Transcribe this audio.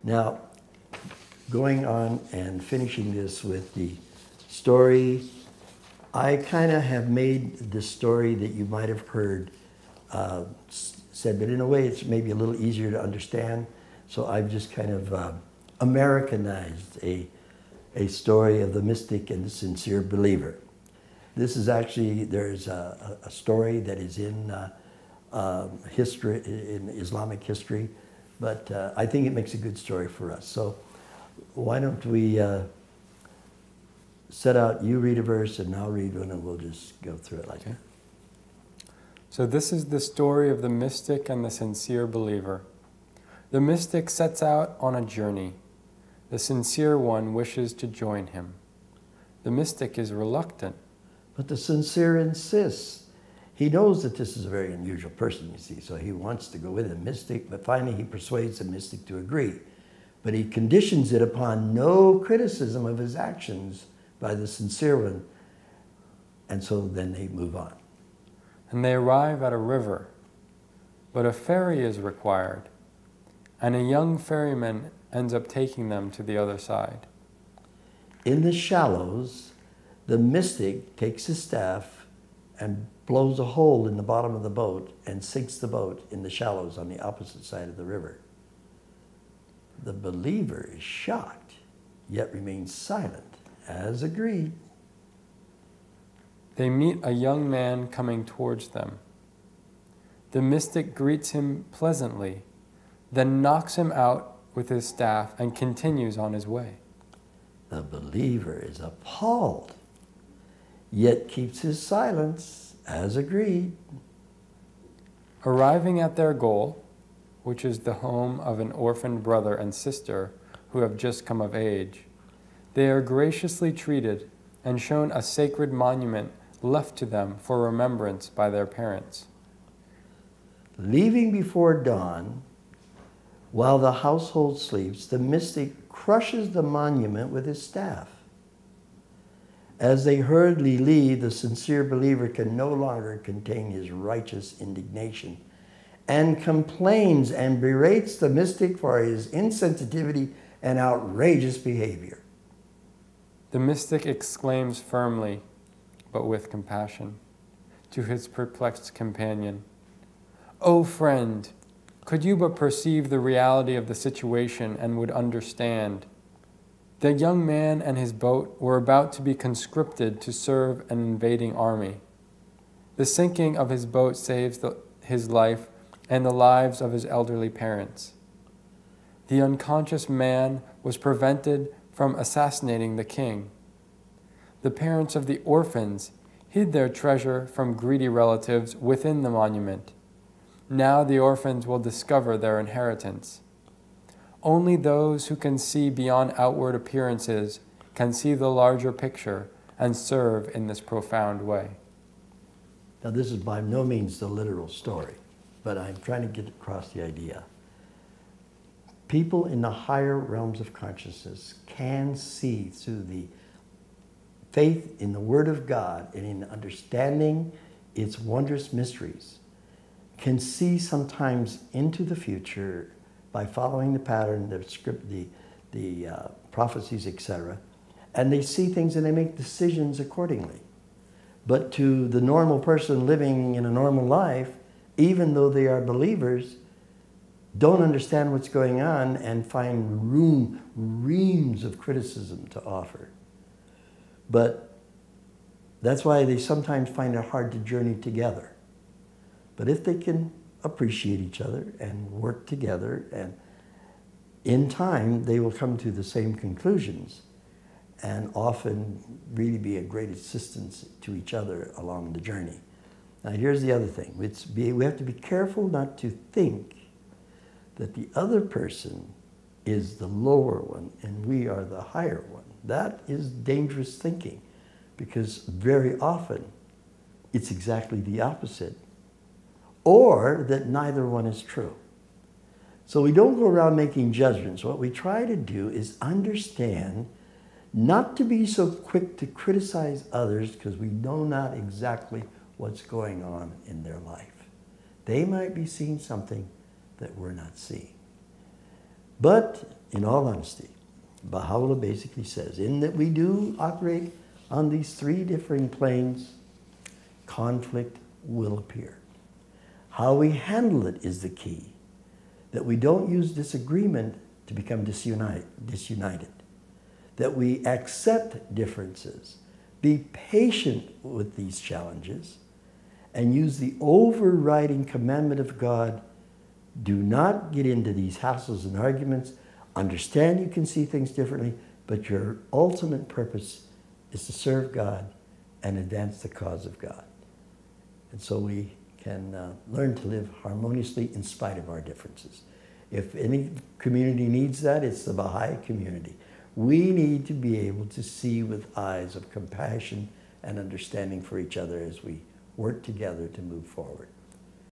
Now, going on and finishing this with the story, I kind of have made the story that you might have heard said, but in a way it's maybe a little easier to understand. So I've just kind of Americanized a story of the mystic and the sincere believer. This is actually, there's a story that is in history, in Islamic history, but I think it makes a good story for us. So why don't we set out, you read a verse and I'll read one and we'll just go through it like that. So this is the story of the mystic and the sincere believer. The mystic sets out on a journey. The sincere one wishes to join him. The mystic is reluctant. But the sincere insists. He knows that this is a very unusual person, you see, so he wants to go with the mystic, but finally he persuades the mystic to agree. But he conditions it upon no criticism of his actions by the sincere one, and so then they move on. And they arrive at a river, but a ferry is required, and a young ferryman ends up taking them to the other side. In the shallows, the mystic takes his staff and blows a hole in the bottom of the boat and sinks the boat in the shallows on the opposite side of the river. The believer is shocked, yet remains silent, as agreed. They meet a young man coming towards them. The mystic greets him pleasantly, then knocks him out with his staff and continues on his way. The believer is appalled, yet keeps his silence, as agreed. Arriving at their goal, which is the home of an orphaned brother and sister who have just come of age, they are graciously treated and shown a sacred monument left to them for remembrance by their parents. Leaving before dawn, while the household sleeps, the mystic crushes the monument with his staff. As they hurriedly leave, the sincere believer can no longer contain his righteous indignation and complains and berates the mystic for his insensitivity and outrageous behavior. The mystic exclaims firmly, but with compassion, to his perplexed companion, "O friend, could you but perceive the reality of the situation and would understand. The young man and his boat were about to be conscripted to serve an invading army. The sinking of his boat saves his life and the lives of his elderly parents. The unconscious man was prevented from assassinating the king. The parents of the orphans hid their treasure from greedy relatives within the monument. Now the orphans will discover their inheritance. Only those who can see beyond outward appearances can see the larger picture and serve in this profound way." Now this is by no means the literal story, but I'm trying to get across the idea. People in the higher realms of consciousness can see through the faith in the Word of God and in understanding its wondrous mysteries, can see sometimes into the future by following the pattern, the script, the prophecies, etc. And they see things and they make decisions accordingly. But to the normal person living in a normal life, even though they are believers, don't understand what's going on and find reams of criticism to offer. But that's why they sometimes find it hard to journey together. But if they can appreciate each other and work together, and in time they will come to the same conclusions and often really be a great assistance to each other along the journey. Now here's the other thing. We have to be careful not to think that the other person is the lower one and we are the higher one. That is dangerous thinking, because very often it's exactly the opposite, or that neither one is true. So we don't go around making judgments. What we try to do is understand, not to be so quick to criticize others because we know not exactly what's going on in their life. They might be seeing something that we're not seeing. But in all honesty, Baha'u'llah basically says, in that we do operate on these three differing planes, conflict will appear. How we handle it is the key. That we don't use disagreement to become disunited. That we accept differences, be patient with these challenges, and use the overriding commandment of God: do not get into these hassles and arguments. Understand you can see things differently, but your ultimate purpose is to serve God and advance the cause of God. And so we can learn to live harmoniously in spite of our differences. If any community needs that, it's the Baha'i community. We need to be able to see with eyes of compassion and understanding for each other as we work together to move forward.